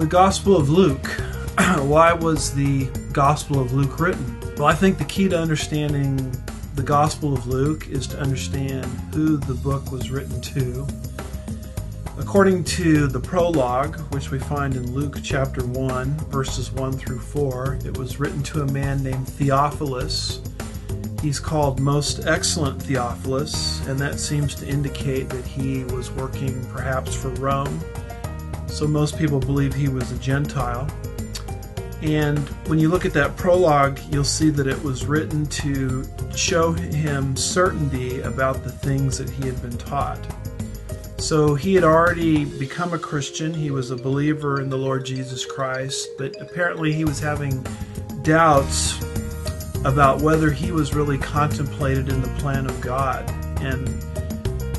The Gospel of Luke. Why was the Gospel of Luke written? Well, I think the key to understanding the Gospel of Luke is to understand who the book was written to. According to the prologue, which we find in Luke chapter 1, verses 1 through 4, it was written to a man named Theophilus. He's called Most Excellent Theophilus, and that seems to indicate that he was working perhaps for Rome. So most people believe he was a Gentile. And when you look at that prologue, you'll see that it was written to show him certainty about the things that he had been taught. So he had already become a Christian. He was a believer in the Lord Jesus Christ, but apparently he was having doubts about whether he was really contemplated in the plan of God. And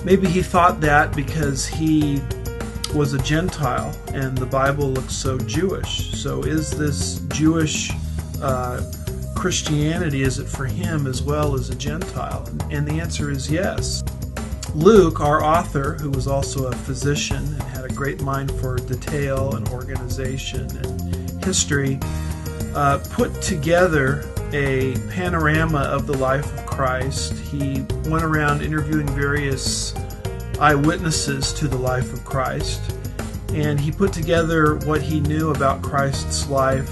maybe he thought that because he was a Gentile and the Bible looks so Jewish. So is this Jewish Christianity, is it for him as well as a Gentile? And the answer is yes. Luke, our author, who was also a physician and had a great mind for detail and organization and history, put together a panorama of the life of Christ. He went around interviewing various eyewitnesses to the life of Christ, and he put together what he knew about Christ's life,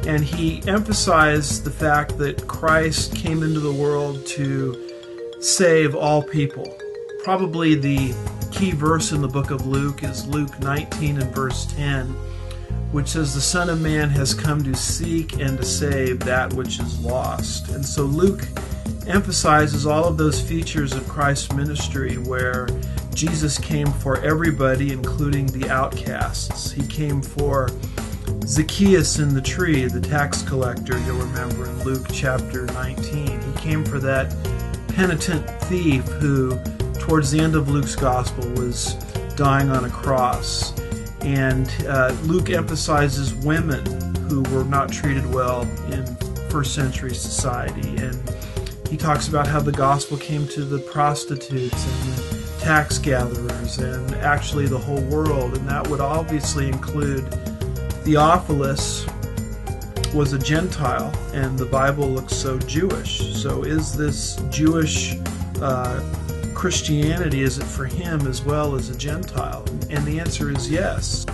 and he emphasized the fact that Christ came into the world to save all people. Probably the key verse in the book of Luke is Luke 19 and verse 10, which says, "The Son of Man has come to seek and to save that which is lost." And so Luke emphasizes all of those features of Christ's ministry where Jesus came for everybody, including the outcasts. He came for Zacchaeus in the tree, the tax collector, you'll remember in Luke chapter 19. He came for that penitent thief who, towards the end of Luke's gospel, was dying on a cross. And Luke emphasizes women who were not treated well in first century society. And he talks about how the gospel came to the prostitutes and the tax gatherers and actually the whole world. And that would obviously include Theophilus was a Gentile, and the Bible looks so Jewish. So is this Jewish Christianity, is it for him as well as a Gentile? And the answer is yes.